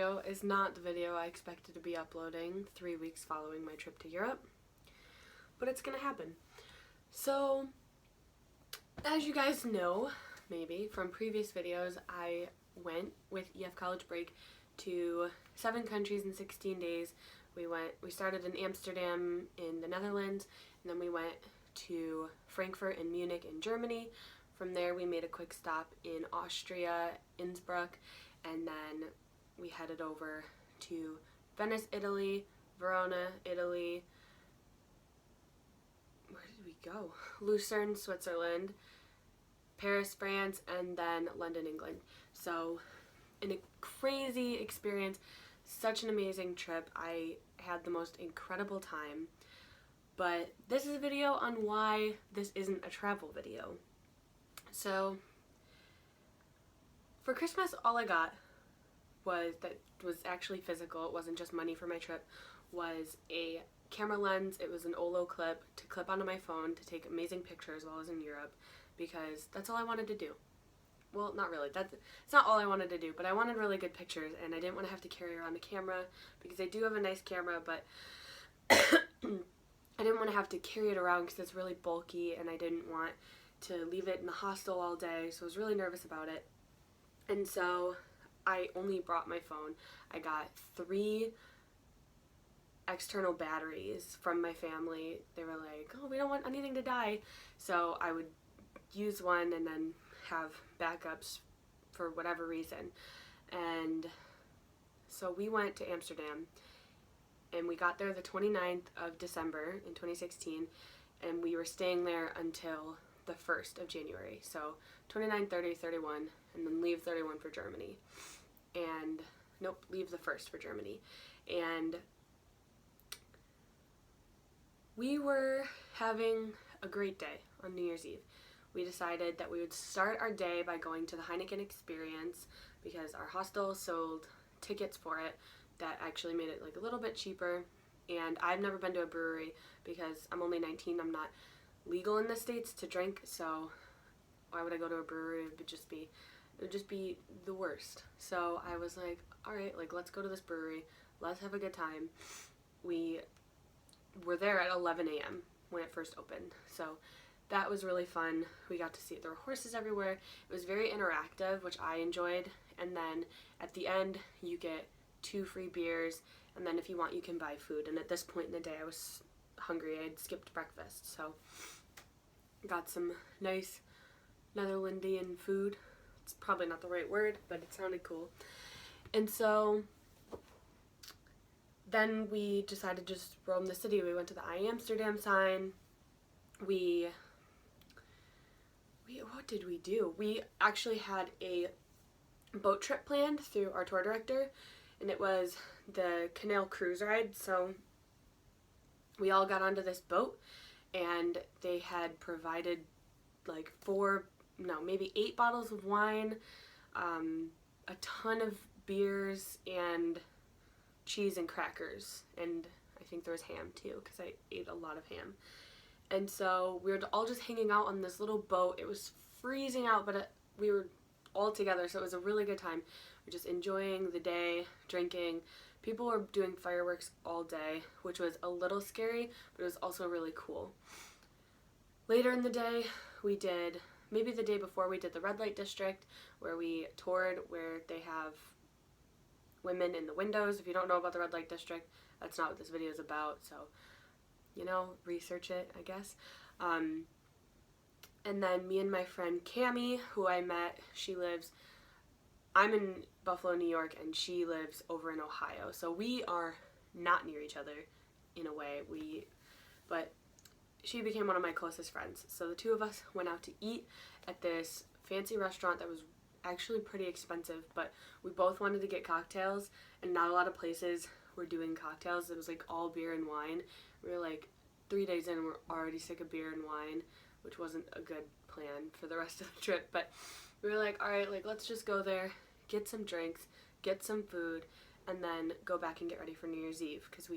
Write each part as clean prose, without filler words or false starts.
Video is not the video I expected to be uploading 3 weeks following my trip to Europe, but it's gonna happen. So, as you guys know, maybe from previous videos, I went with EF College Break to 7 countries in 16 days. We started in Amsterdam in the Netherlands, and then we went to Frankfurt and Munich in Germany. From there we made a quick stop in Austria, Innsbruck, and then we headed over to Venice, Italy, Verona, Italy, where did we go? Lucerne, Switzerland, Paris, France, and then London, England. So, a crazy experience, such an amazing trip. I had the most incredible time, but this is a video on why this isn't a travel video. So, for Christmas, all I got that was actually physical, it wasn't just money for my trip, was a camera lens. It was an Olo clip to clip onto my phone to take amazing pictures while I was in Europe, because that's all I wanted to do. Well, not really, it's not all I wanted to do, but I wanted really good pictures, and I didn't want to have to carry around a camera, because I do have a nice camera, but I didn't want to have to carry it around because it's really bulky, and I didn't want to leave it in the hostel all day, so I was really nervous about it. And so I only brought my phone. I got 3 external batteries from my family. They were like, oh, we don't want anything to die. So I would use one and then have backups for whatever reason. And so we went to Amsterdam, and we got there the 29th of December in 2016, and we were staying there until the 1st of January. So 29, 30, 31, and then leave 31 for Germany. And nope, leave the 1st for Germany. And we were having a great day on New Year's Eve. We decided that we would start our day by going to the Heineken Experience, because our hostel sold tickets for it that actually made it like a little bit cheaper. And I've never been to a brewery because I'm only 19. I'm not legal in the States to drink, so why would I go to a brewery? It would just be the worst. So I was like, alright, like, let's go to this brewery, let's have a good time. We were there at 11 a.m. when it first opened, so that was really fun. We got to see it. There were horses everywhere. It was very interactive, which I enjoyed. And then at the end you get 2 free beers, and then if you want you can buy food. And at this point in the day I was hungry. I had skipped breakfast, so got some nice Netherlandian food. It's probably not the right word, but it sounded cool. And so then we decided to just roam the city. We went to the I Amsterdam sign. What did we do? We actually had a boat trip planned through our tour director, and it was the canal cruise ride. So we all got onto this boat, and they had provided like 8 bottles of wine, a ton of beers, and cheese and crackers, and I think there was ham too, because I ate a lot of ham. And so we were all just hanging out on this little boat. It was freezing out, but we were all together, so it was a really good time. We're just enjoying the day, drinking. People were doing fireworks all day, which was a little scary, but it was also really cool. Later in the day, maybe the day before, we did the red light district, where we toured, where they have women in the windows. If you don't know about the red light district, that's not what this video is about, so, you know, research it, I guess. And then me and my friend Cammie, who I met, I'm in Buffalo, New York, and she lives over in Ohio, so we are not near each other in a way, but she became one of my closest friends. So the 2 of us went out to eat at this fancy restaurant that was actually pretty expensive, but we both wanted to get cocktails, and not a lot of places were doing cocktails. It was like all beer and wine. We were like 3 days in, we're already sick of beer and wine, which wasn't a good plan for the rest of the trip, but we were like, alright, like, let's just go there, get some drinks, get some food, and then go back and get ready for New Year's Eve, because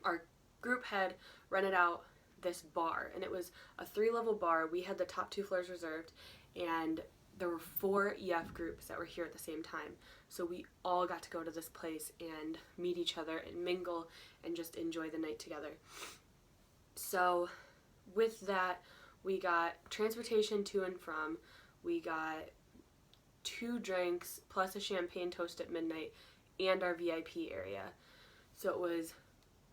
our group had rented out this bar, and it was a 3-level bar. We had the top 2 floors reserved, and there were 4 EF groups that were here at the same time. So we all got to go to this place and meet each other and mingle and just enjoy the night together. So with that, we got transportation to and from. We got 2 drinks plus a champagne toast at midnight and our VIP area. So it was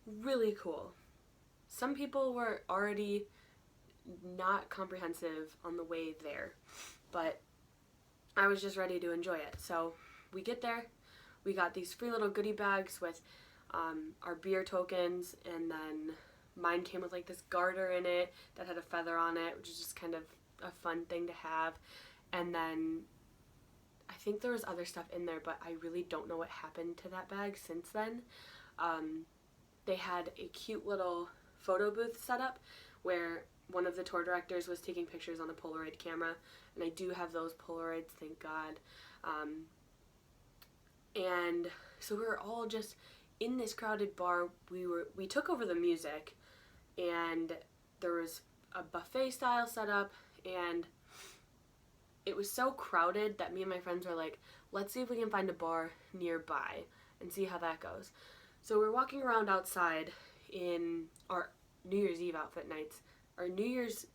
really cool. Some people were already not comprehensive on the way there, but I was just ready to enjoy it. So we get there, we got these free little goodie bags with our beer tokens, and then mine came with like this garter in it that had a feather on it, which is just kind of a fun thing to have. And then I think there was other stuff in there, but I really don't know what happened to that bag since then. They had a cute little photo booth set up where one of the tour directors was taking pictures on a Polaroid camera, and I do have those Polaroids, thank God. And so we were all just in this crowded bar. We took over the music, and there was a buffet style setup, and it was so crowded that me and my friends were like, let's see if we can find a bar nearby and see how that goes. So we're walking around outside in our New Year's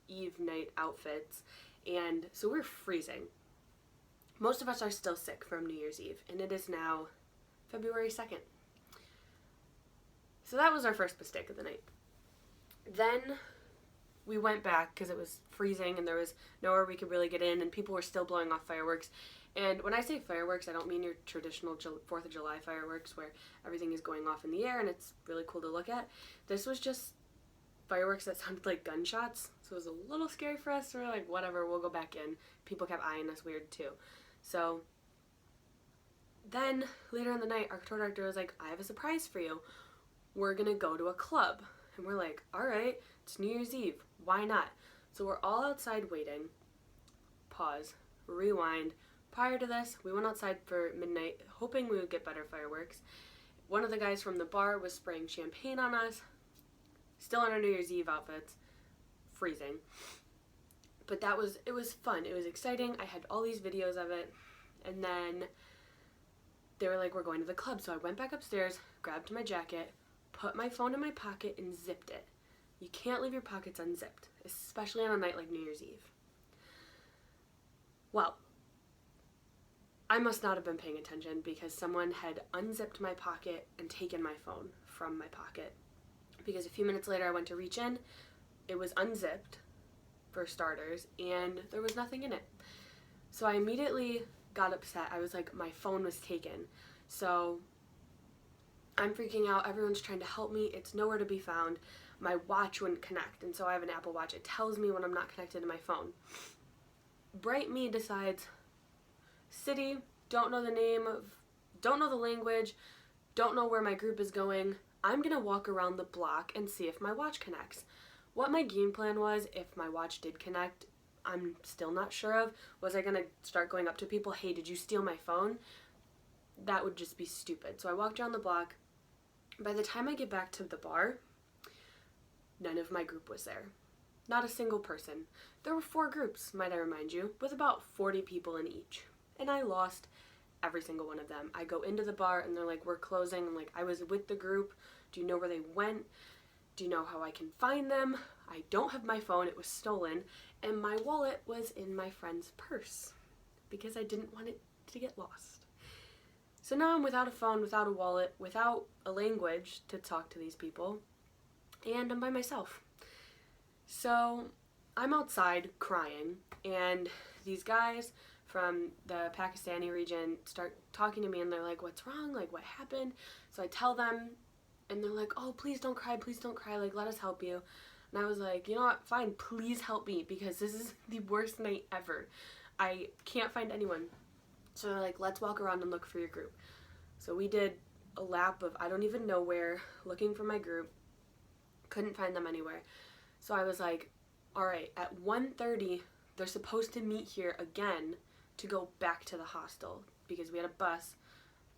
Eve night outfits, and so we're freezing. Most of us are still sick from New Year's Eve, and it is now February 2nd. So that was our first mistake of the night. Then we went back because it was freezing and there was nowhere we could really get in, and people were still blowing off fireworks. And when I say fireworks, I don't mean your traditional 4th of July fireworks where everything is going off in the air and it's really cool to look at. This was just fireworks that sounded like gunshots, so it was a little scary for us. So we're like, whatever, we'll go back in. People kept eyeing us weird too. So then later in the night, our tour director was like, I have a surprise for you. We're gonna go to a club. And we're like, all right, it's New Year's Eve, why not? So we're all outside waiting. Pause, rewind. Prior to this, we went outside for midnight, hoping we would get better fireworks. One of the guys from the bar was spraying champagne on us, still in our New Year's Eve outfits, freezing. But it was fun, it was exciting. I had all these videos of it, and then they were like, we're going to the club. So I went back upstairs, grabbed my jacket, put my phone in my pocket, and zipped it. You can't leave your pockets unzipped, especially on a night like New Year's Eve. Well, I must not have been paying attention because someone had unzipped my pocket and taken my phone from my pocket. Because a few minutes later I went to reach in, it was unzipped, for starters, and there was nothing in it. So I immediately got upset. I was like, my phone was taken. So I'm freaking out. Everyone's trying to help me. It's nowhere to be found. My watch wouldn't connect, and so I have an Apple Watch. It tells me when I'm not connected to my phone. Bright me decides, city, don't know the name of, don't know the language, don't know where my group is going. I'm gonna walk around the block and see if my watch connects. What my game plan was, if my watch did connect, I'm still not sure of. Was I gonna start going up to people, hey, did you steal my phone? That would just be stupid. So I walked around the block. By the time I get back to the bar, none of my group was there. Not a single person. There were 4 groups, might I remind you, with about 40 people in each. And I lost every single one of them. I go into the bar and they're like, we're closing. I'm like, I was with the group. Do you know where they went? Do you know how I can find them? I don't have my phone. It was stolen. And my wallet was in my friend's purse because I didn't want it to get lost. So now I'm without a phone, without a wallet, without a language to talk to these people, and I'm by myself. So I'm outside crying, and these guys from the Pakistani region start talking to me, and they're like, what's wrong? Like, what happened? So I tell them, and they're like, oh, please don't cry, like, let us help you. And I was like, you know what, fine, please help me, because this is the worst night ever. I can't find anyone. So they're like, let's walk around and look for your group. So we did a lap of I don't even know where, looking for my group. Couldn't find them anywhere. So I was like, all right, at 1:30, they're supposed to meet here again to go back to the hostel because we had a bus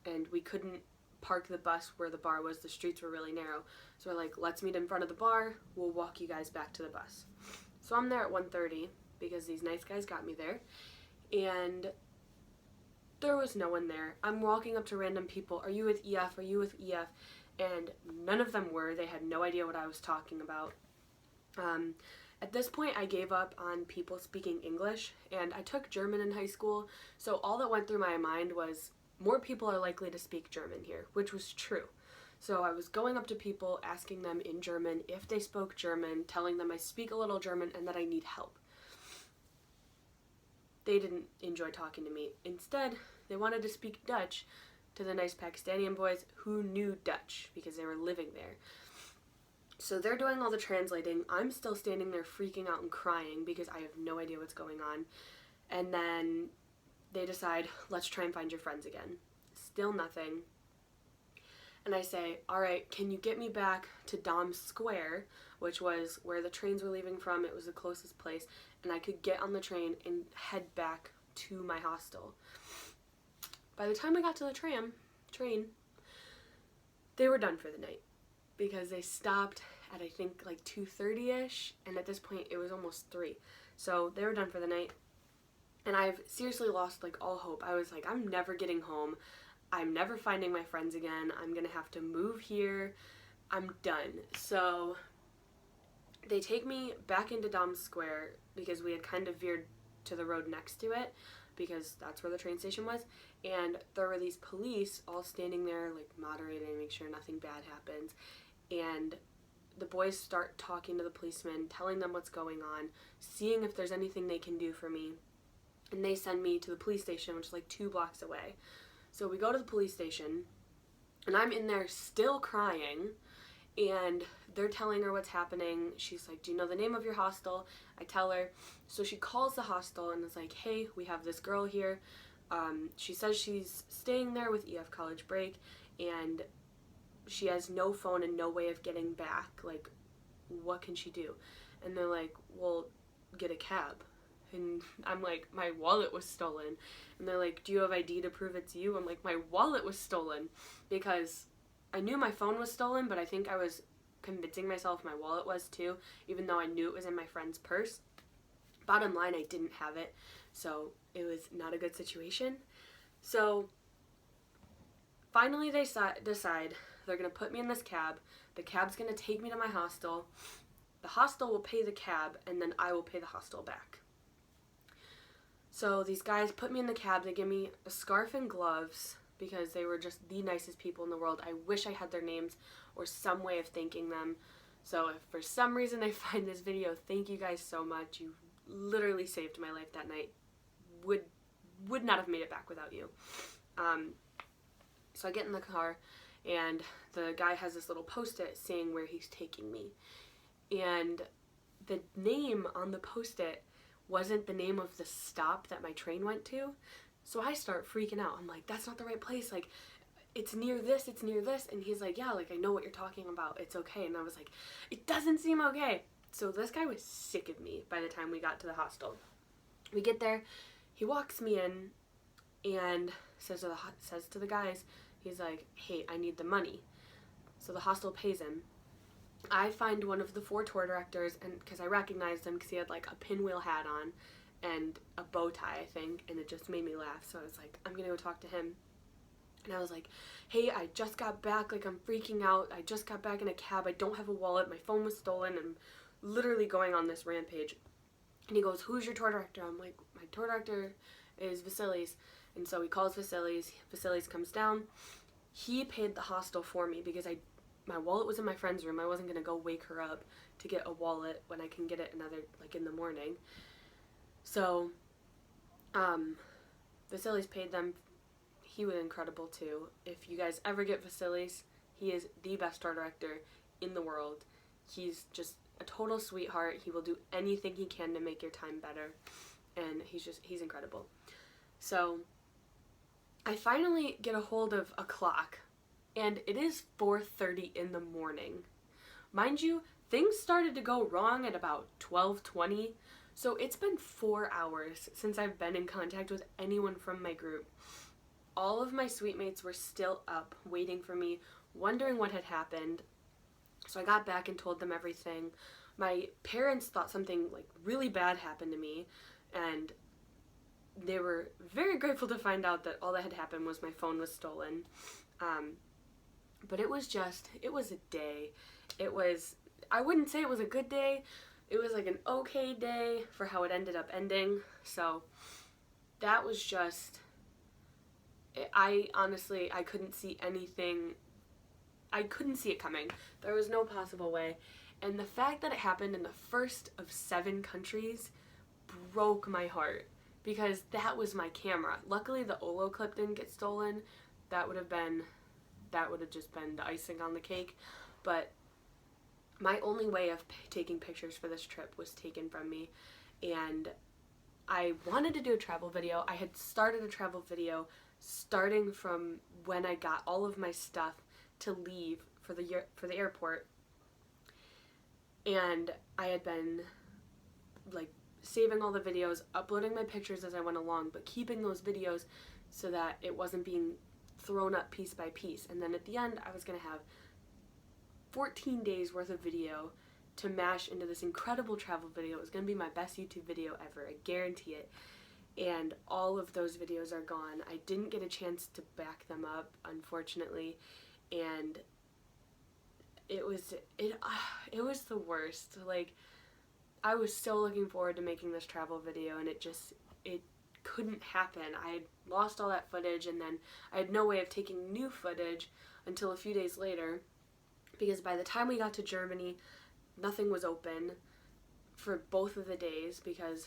and we couldn't park the bus where the bar was. The streets were really narrow. So we're like, let's meet in front of the bar. We'll walk you guys back to the bus. So I'm there at 1:30 because these nice guys got me there. and there was no one there. I'm walking up to random people. Are you with EF? Are you with EF? And none of them were. They had no idea what I was talking about. At this point, I gave up on people speaking English, and I took German in high school, so all that went through my mind was more people are likely to speak German here, which was true. So I was going up to people, asking them in German if they spoke German, telling them I speak a little German and that I need help. They didn't enjoy talking to me. Instead, they wanted to speak Dutch to the nice Pakistani boys who knew Dutch because they were living there. So they're doing all the translating. I'm still standing there freaking out and crying because I have no idea what's going on. And then they decide, let's try and find your friends again. Still nothing. And I say, all right, can you get me back to Dom Square, which was where the trains were leaving from. It was the closest place. And I could get on the train and head back to my hostel. By the time we got to the train, they were done for the night because they stopped at I think like 2:30ish, and at this point it was almost 3. So they were done for the night. And I've seriously lost like all hope. I was like, I'm never getting home. I'm never finding my friends again. I'm gonna have to move here. I'm done. So they take me back into Dom Square because we had kind of veered to the road next to it because that's where the train station was. And there were these police all standing there like moderating, make sure nothing bad happens. And the boys start talking to the policemen, telling them what's going on, seeing if there's anything they can do for me. And they send me to the police station, which is like 2 blocks away. So we go to the police station, and I'm in there still crying, and they're telling her what's happening. She's like, do you know the name of your hostel? I tell her. So she calls the hostel and is like, hey, we have this girl here. She says she's staying there with EF College Break, and she has no phone and no way of getting back. Like, what can she do? And they're like, well, get a cab. And I'm like, my wallet was stolen. And they're like, do you have ID to prove it's you? I'm like, my wallet was stolen. Because I knew my phone was stolen, but I think I was convincing myself my wallet was too, even though I knew it was in my friend's purse. Bottom line, I didn't have it. So it was not a good situation. So finally they decide they're going to put me in this cab. The cab's going to take me to my hostel. The hostel will pay the cab, and then I will pay the hostel back. So these guys put me in the cab. They give me a scarf and gloves because they were just the nicest people in the world. I wish I had their names or some way of thanking them. So if for some reason they find this video, thank you guys so much. You literally saved my life that night. Would not have made it back without you. So I get in the car, and the guy has this little post-it saying where he's taking me. And the name on the post-it wasn't the name of the stop that my train went to. So I start freaking out. I'm like, that's not the right place. Like, it's near this, it's near this. And he's like, yeah, like, I know what you're talking about. It's okay. And I was like, it doesn't seem okay. So this guy was sick of me by the time we got to the hostel. We get there. He walks me in and says to the guys, he's like, hey, I need the money. So the hostel pays him. I find one of the 4 tour directors, and because I recognized him because he had like a pinwheel hat on and a bow tie, I think, and it just made me laugh. So I was like, I'm gonna go talk to him. And I was like, hey, I just got back, like, I'm freaking out. I just got back in a cab. I don't have a wallet. My phone was stolen. I'm literally going on this rampage. And he goes, who's your tour director? I'm like, my tour director is Vasilis. And so he calls Vasilis. Vasilis comes down. He paid the hostel for me because my wallet was in my friend's room. I wasn't going to go wake her up to get a wallet when I can get it in the morning. So, Vasilis paid them. He was incredible too. If you guys ever get Vasilis, he is the best tour director in the world. He's just a total sweetheart. He will do anything he can to make your time better. And he's incredible. So, I finally get a hold of a clock. And it is 4:30 in the morning. Mind you, things started to go wrong at about 12:20. So it's been 4 hours since I've been in contact with anyone from my group. All of my suite mates were still up, waiting for me, wondering what had happened. So I got back and told them everything. My parents thought something like really bad happened to me, and they were very grateful to find out that all that had happened was my phone was stolen. But it was a day. I wouldn't say it was a good day. It was like an okay day for how it ended up ending. So that was just, I honestly couldn't see anything. I couldn't see it coming. There was no possible way. And the fact that it happened in the first of 7 countries broke my heart, because that was my camera. Luckily the Olo clip didn't get stolen. That would have just been the icing on the cake. But my only way of taking pictures for this trip was taken from me, and I wanted to do a travel video. I had started a travel video starting from when I got all of my stuff to leave for the airport, and I had been like saving all the videos, uploading my pictures as I went along, but keeping those videos so that it wasn't being thrown up piece by piece. And then at the end, I was going to have 14 days worth of video to mash into this incredible travel video. It was going to be my best YouTube video ever, I guarantee it. And all of those videos are gone. I didn't get a chance to back them up, unfortunately, and it was the worst. Like, I was so looking forward to making this travel video, and it couldn't happen. I had lost all that footage, and then I had no way of taking new footage until a few days later, because by the time we got to Germany, nothing was open for both of the days, because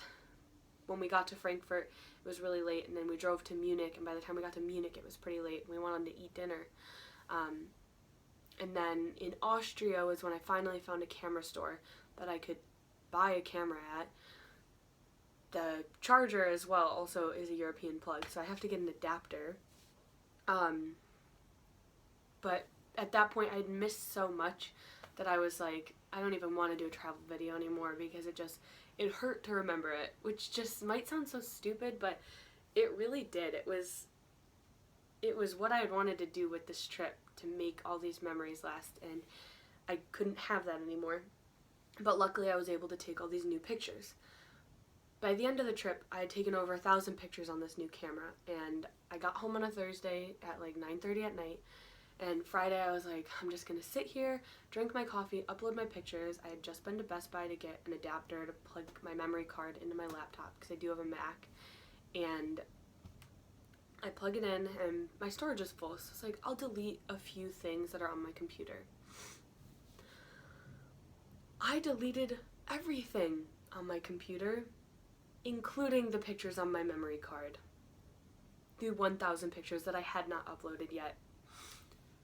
when we got to Frankfurt, it was really late, and then we drove to Munich, and by the time we got to Munich, it was pretty late, and we went on to eat dinner. And then in Austria was when I finally found a camera store that I could buy a camera at. The charger as well also is a European plug, so I have to get an adapter. But at that point, I'd missed so much that I was like, I don't even want to do a travel video anymore, because it hurt to remember it, which just might sound so stupid, but it really did. It was what I had wanted to do with this trip, to make all these memories last, and I couldn't have that anymore. But luckily I was able to take all these new pictures. By the end of the trip, I had taken over 1,000 pictures on this new camera, and I got home on a Thursday at like 9:30 at night, and Friday I was like, I'm just gonna sit here, drink my coffee, upload my pictures. I had just been to Best Buy to get an adapter to plug my memory card into my laptop, because I do have a Mac, and I plug it in, and my storage is full, so it's like, I'll delete a few things that are on my computer. I deleted everything on my computer, including the pictures on my memory card. The 1,000 pictures that I had not uploaded yet.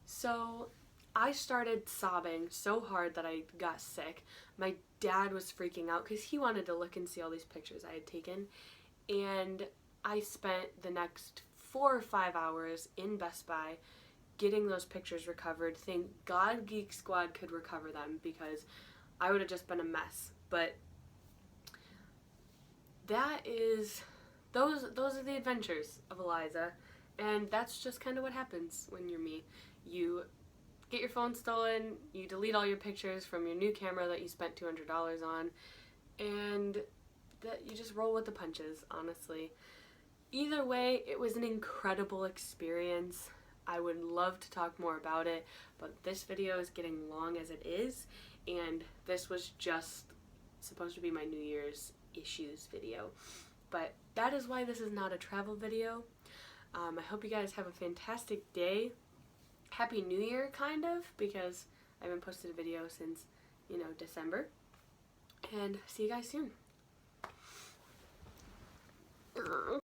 So I started sobbing so hard that I got sick. My dad was freaking out because he wanted to look and see all these pictures I had taken, and I spent the next 4 or 5 hours in Best Buy getting those pictures recovered. Thank God Geek Squad could recover them, because I would have just been a mess. But those are the adventures of Eliza, and that's just kind of what happens when you're me. You get your phone stolen, you delete all your pictures from your new camera that you spent $200 on, and that you just roll with the punches, honestly. Either way, it was an incredible experience. I would love to talk more about it, but this video is getting long as it is, and this was just supposed to be my New Year's issues video. But that is why this is not a travel video. I hope you guys have a fantastic day. Happy New Year, kind of, because I haven't posted a video since, December. And see you guys soon.